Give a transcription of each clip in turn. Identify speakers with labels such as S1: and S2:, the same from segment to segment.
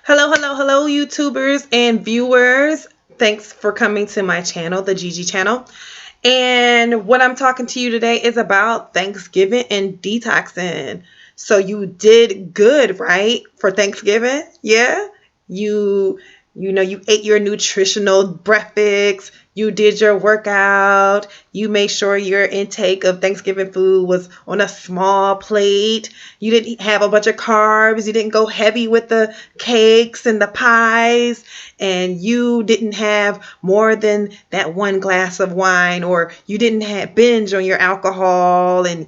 S1: Hello, hello, hello, YouTubers and viewers. Thanks for coming to my channel, the Gigi channel. And what I'm talking to you today is about Thanksgiving and detoxing. So you did good, right? For Thanksgiving? Yeah? You you ate your nutritional breakfast, you did your workout, you made sure your intake of Thanksgiving food was on a small plate. You didn't have a bunch of carbs, you didn't go heavy with the cakes and the pies, and you didn't have more than that one glass of wine, or you didn't have binge on your alcohol, and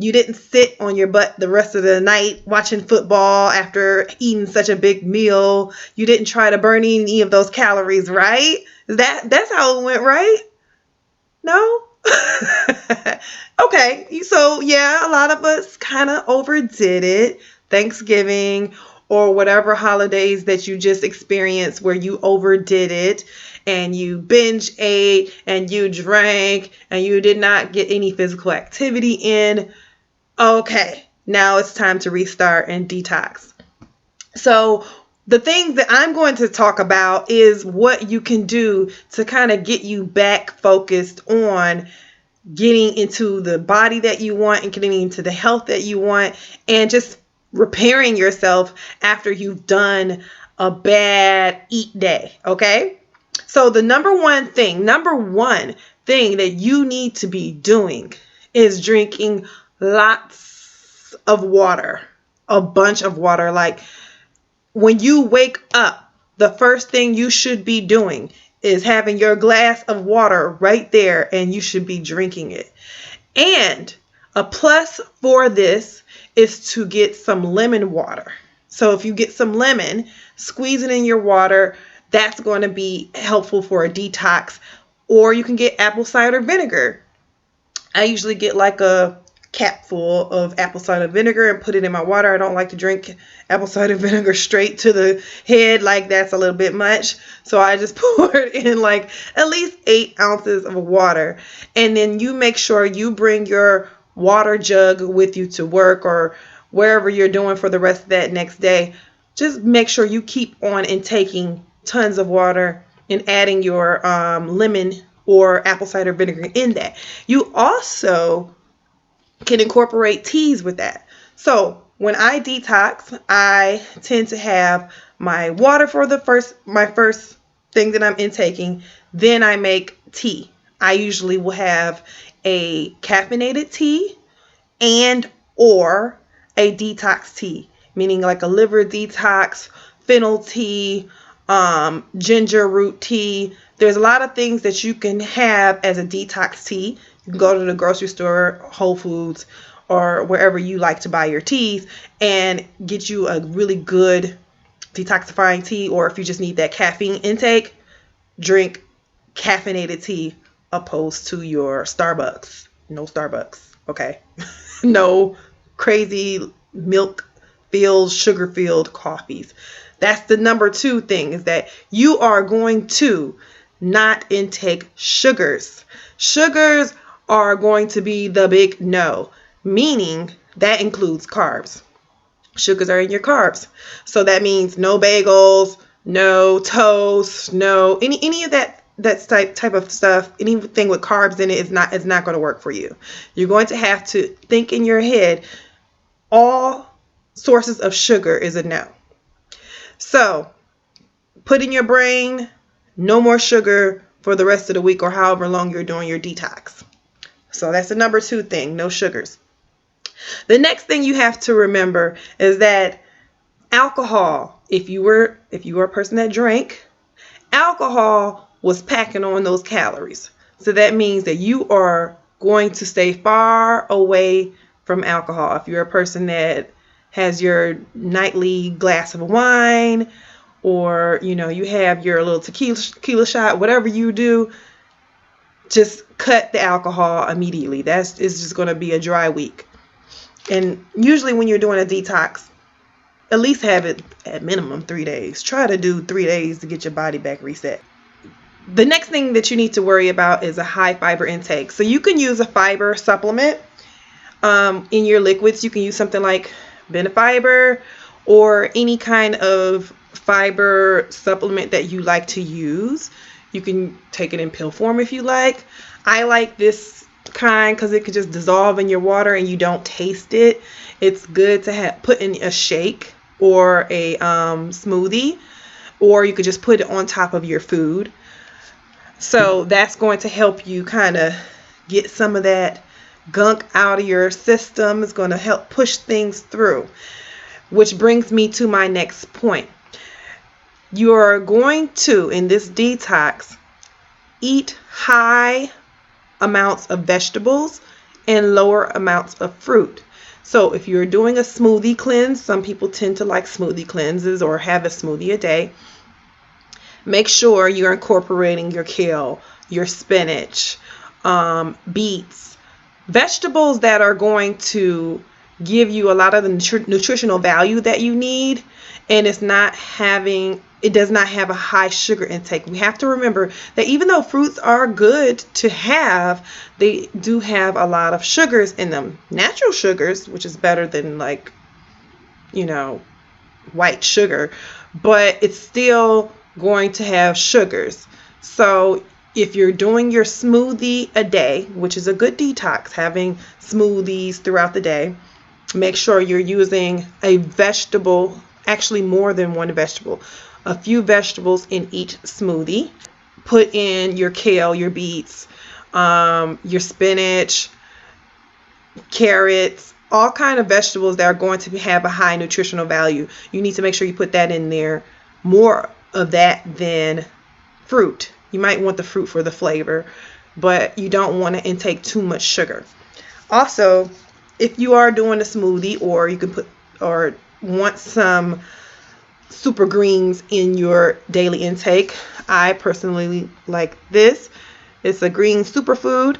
S1: you didn't sit on your butt the rest of the night watching football after eating such a big meal. You didn't try to burn any of those calories, right? That's how it went, right? No? Okay, so yeah, a lot of us kind of overdid it. Thanksgiving or whatever holidays that you just experienced where you overdid it and you binge ate and you drank and you did not get any physical activity in. Okay, now it's time to restart and detox. So, the things that I'm going to talk about is what you can do to kind of get you back focused on getting into the body that you want and getting into the health that you want and just repairing yourself after you've done a bad eat day. Okay. So the number one thing that you need to be doing is drinking lots of water, a bunch of water. Like when you wake up, the first thing you should be doing is having your glass of water right there, and you should be drinking it. And a plus for this is to get some lemon water. So if you get some lemon, squeeze it in your water, that's going to be helpful for a detox. Or you can get apple cider vinegar. I usually get like a cap full of apple cider vinegar and put it in my water. I don't like to drink apple cider vinegar straight to the head, like that's a little bit much. So I just pour it in like at least 8 ounces of water. And then you make sure you bring your water jug with you to work or wherever you're doing for the rest of that next day. Just make sure you keep on intaking tons of water and adding your lemon or apple cider vinegar in that. You also can incorporate teas with that. So when I detox, I tend to have my water for my first thing that I'm intaking. Then I make tea. I usually will have a caffeinated tea and or a detox tea, meaning like a liver detox, fennel tea, ginger root tea. There's a lot of things that you can have as a detox tea. You can go to the grocery store, Whole Foods, or wherever you like to buy your teas and get you a really good detoxifying tea. Or if you just need that caffeine intake, drink caffeinated tea opposed to your Starbucks. No Starbucks, okay? No crazy milk filled, sugar filled coffees. That's the number 2 thing, is that you are going to not intake sugars. Sugars are going to be the big no, meaning that includes carbs. Sugars are in your carbs. So that means no bagels, no toast, no any of that type of stuff. Anything with carbs in it is not going to work for you. You're going to have to think in your head, all sources of sugar is a no. So put in your brain, no more sugar for the rest of the week or however long you're doing your detox. So that's the number 2 thing, no sugars. The next thing you have to remember is that alcohol, if you were a person that drank, alcohol was packing on those calories. So that means that you are going to stay far away from alcohol. If you're a person that has your nightly glass of wine, or you have your little tequila shot, whatever you do, just cut the alcohol immediately. It's just going to be a dry week. And usually when you're doing a detox, at least have it at minimum 3 days. Try to do 3 days to get your body back reset. The next thing that you need to worry about is a high fiber intake. So you can use a fiber supplement in your liquids. You can use something like Benefiber or any kind of fiber supplement that you like to use. You can take it in pill form if you like. I like this kind because it could just dissolve in your water and you don't taste it. It's good to have put in a shake or a smoothie, or you could just put it on top of your food. So that's going to help you kind of get some of that gunk out of your system. It's going to help push things through, which brings me to my next point. You are going to, in this detox, eat high amounts of vegetables and lower amounts of fruit. So if you're doing a smoothie cleanse, some people tend to like smoothie cleanses or have a smoothie a day. Make sure you're incorporating your kale, your spinach, beets, vegetables that are going to give you a lot of the nutritional value that you need, and it does not have a high sugar intake. We have to remember that even though fruits are good to have, they do have a lot of sugars in them. Natural sugars, which is better than white sugar, but it's still going to have sugars. So if you're doing your smoothie a day, which is a good detox, having smoothies throughout the day, make sure you're using a vegetable, actually more than one vegetable, a few vegetables in each smoothie. Put in your kale, your beets, your spinach, carrots, all kind of vegetables that are going to have a high nutritional value. You need to make sure you put that in there, more of that than fruit. You might want the fruit for the flavor, but you don't want to intake too much sugar. Also, if you are doing a smoothie, or you can put, or want some super greens in your daily intake, I personally like this. It's a green superfood.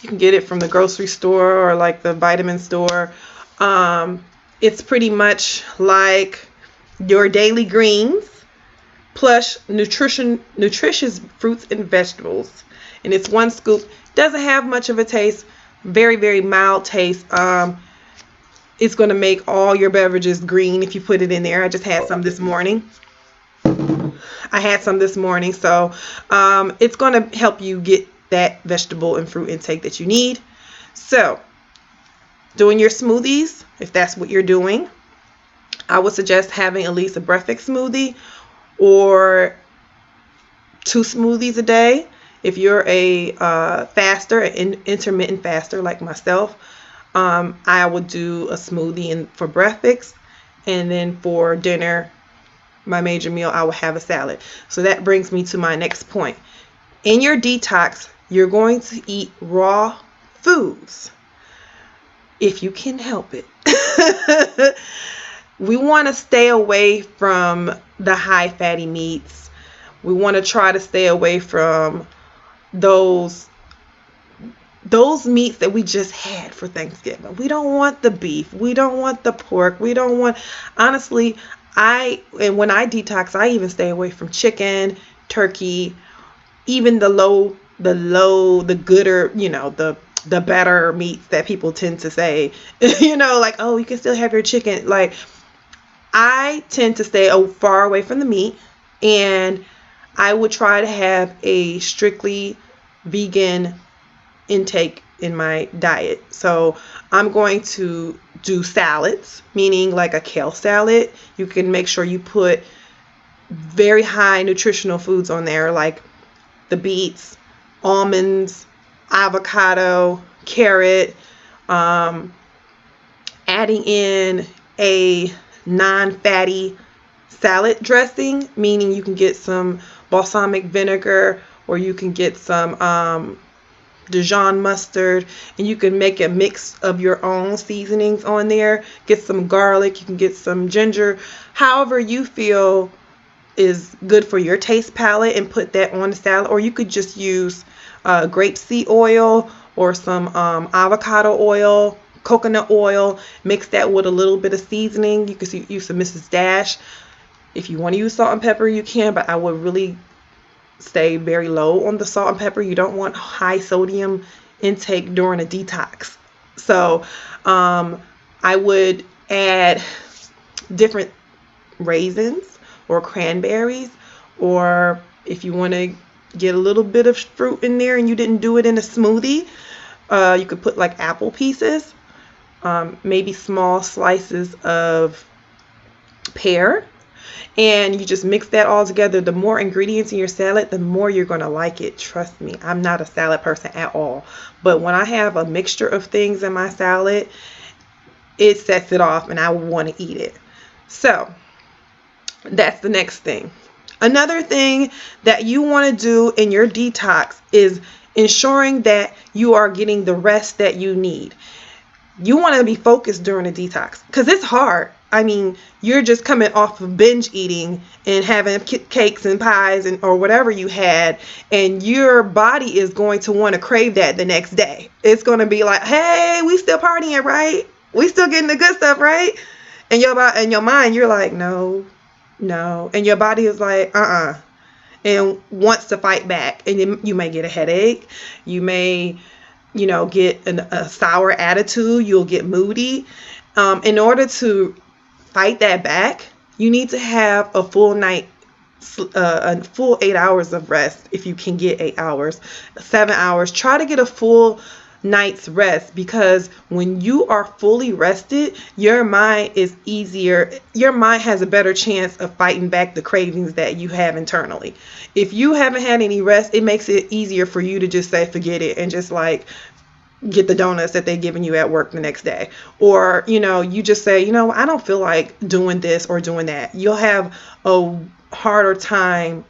S1: You can get it from the grocery store or like the vitamin store. It's pretty much like your daily greens plus nutritious fruits and vegetables. And it's one scoop. Doesn't have much of a taste. Very, very mild taste. It's going to make all your beverages green if you put it in there. I just had some this morning. So it's going to help you get that vegetable and fruit intake that you need. So doing your smoothies, if that's what you're doing, I would suggest having at least a breakfast smoothie or 2 smoothies a day. If you're a faster, an intermittent faster like myself, I would do a smoothie for breakfast, and then for dinner, my major meal, I will have a salad. So that brings me to my next point. In your detox, you're going to eat raw foods if you can help it. We want to stay away from the high fatty meats. We want to try to stay away from those meats that we just had for Thanksgiving. We don't want the beef. We don't want the pork. Honestly, when I detox, I even stay away from chicken, turkey, even the gooder, the better meats that people tend to say, like, oh, you can still have your chicken. Like, I tend to stay far away from the meat, and I would try to have a strictly vegan intake in my diet. So I'm going to do salads, meaning like a kale salad. You can make sure you put very high nutritional foods on there, like the beets, almonds, avocado, carrot, adding in a non-fatty salad dressing, meaning you can get some balsamic vinegar, or you can get some Dijon mustard, and you can make a mix of your own seasonings on there. Get some garlic, you can get some ginger, however you feel is good for your taste palette, and put that on the salad. Or you could just use grapeseed oil or some avocado oil, coconut oil, mix that with a little bit of seasoning. You could use some Mrs. Dash. If you want to use salt and pepper, you can, but I would really stay very low on the salt and pepper. You don't want high sodium intake during a detox. So I would add different raisins or cranberries, or if you want to get a little bit of fruit in there and you didn't do it in a smoothie, you could put like apple pieces, maybe small slices of pear, and you just mix that all together. The more ingredients in your salad, the more you're going to like it. Trust me, I'm not a salad person at all, but when I have a mixture of things in my salad, it sets it off and I want to eat it. So that's the next thing. Another thing that you want to do in your detox is ensuring that you are getting the rest that you need. You want to be focused during a detox because it's hard. I mean, you're just coming off of binge eating and having cakes and pies and or whatever you had, and your body is going to want to crave that the next day. It's going to be like, hey, we still partying, right? We still getting the good stuff, right? And your mind, you're like, no. And your body is like, and wants to fight back. And you may get a headache. You may, get a sour attitude. You'll get moody. In order to fight that back, you need to have a full 8 hours of rest. If you can get 8 hours, 7 hours, try to get a full night's rest, because when you are fully rested, your mind is easier. Your mind has a better chance of fighting back the cravings that you have internally. If you haven't had any rest, it makes it easier for you to just say forget it and just like get the donuts that they're giving you at work the next day. Or, you just say, I don't feel like doing this or doing that. You'll have a harder time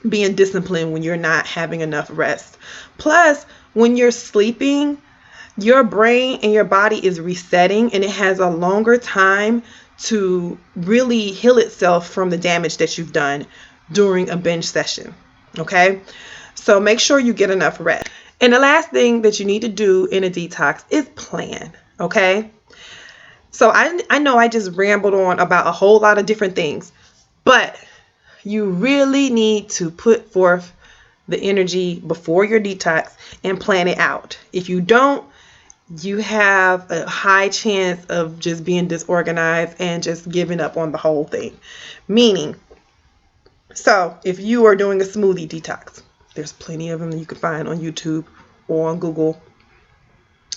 S1: being disciplined when you're not having enough rest. Plus, when you're sleeping, your brain and your body is resetting, and it has a longer time to really heal itself from the damage that you've done during a binge session. Okay? So make sure you get enough rest. And the last thing that you need to do in a detox is plan. Okay? So I know I just rambled on about a whole lot of different things, but you really need to put forth the energy before your detox and plan it out. If you don't, you have a high chance of just being disorganized and just giving up on the whole thing. Meaning, so if you are doing a smoothie detox, there's plenty of them that you can find on YouTube or on Google.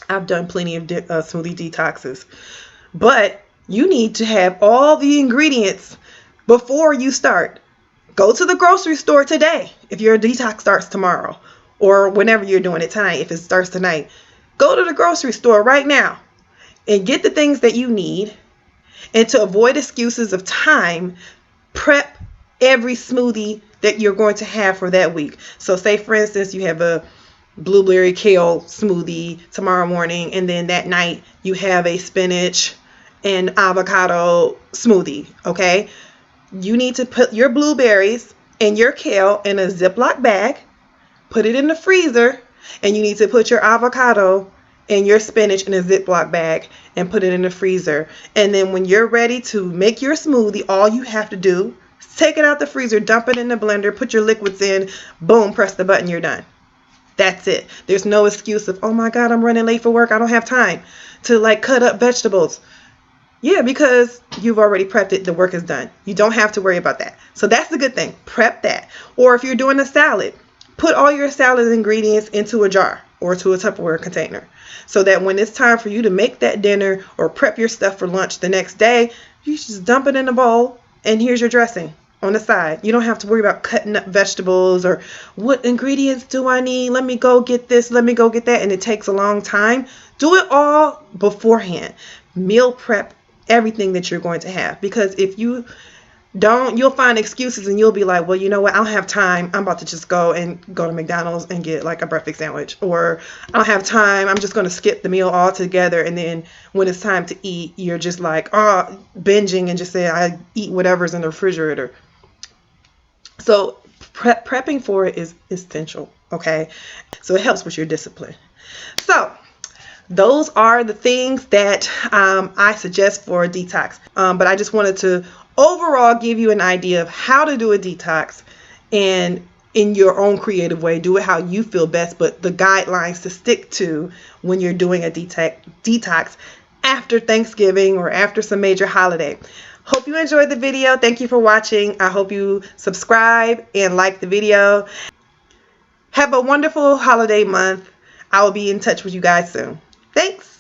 S1: I've done plenty of smoothie detoxes, but you need to have all the ingredients before you start. Go to the grocery store today if your detox starts tomorrow, or whenever you're doing it tonight if it starts tonight. Go to the grocery store right now and get the things that you need. And to avoid excuses of time, prep every smoothie that you're going to have for that week. So say, for instance, you have a blueberry kale smoothie tomorrow morning, and then that night you have a spinach and avocado smoothie, okay? You need to put your blueberries and your kale in a Ziploc bag, put it in the freezer, and you need to put your avocado and your spinach in a Ziploc bag and put it in the freezer. And then when you're ready to make your smoothie, all you have to do is take it out the freezer, dump it in the blender, put your liquids in, boom, press the button, you're done. That's it. There's no excuse of, oh my God, I'm running late for work, I don't have time to like cut up vegetables. Yeah, because you've already prepped it. The work is done. You don't have to worry about that. So that's the good thing. Prep that. Or if you're doing a salad, put all your salad ingredients into a jar or to a Tupperware container, so that when it's time for you to make that dinner or prep your stuff for lunch the next day, you just dump it in a bowl and here's your dressing on the side. You don't have to worry about cutting up vegetables or what ingredients do I need? Let me go get this. Let me go get that. And it takes a long time. Do it all beforehand. Meal prep everything that you're going to have, because if you don't, you'll find excuses and you'll be like, well, you know what, I don't have time, I'm about to just go to McDonald's and get like a breakfast sandwich, or I don't have time, I'm just going to skip the meal altogether. And then when it's time to eat, you're just like binging and just say I eat whatever's in the refrigerator. So prepping for it is essential. Okay, so it helps with your discipline. So those are the things that I suggest for a detox. But I just wanted to overall give you an idea of how to do a detox, and in your own creative way, do it how you feel best, but the guidelines to stick to when you're doing a detox after Thanksgiving or after some major holiday. Hope you enjoyed the video. Thank you for watching. I hope you subscribe and like the video. Have a wonderful holiday month. I will be in touch with you guys soon. Thanks.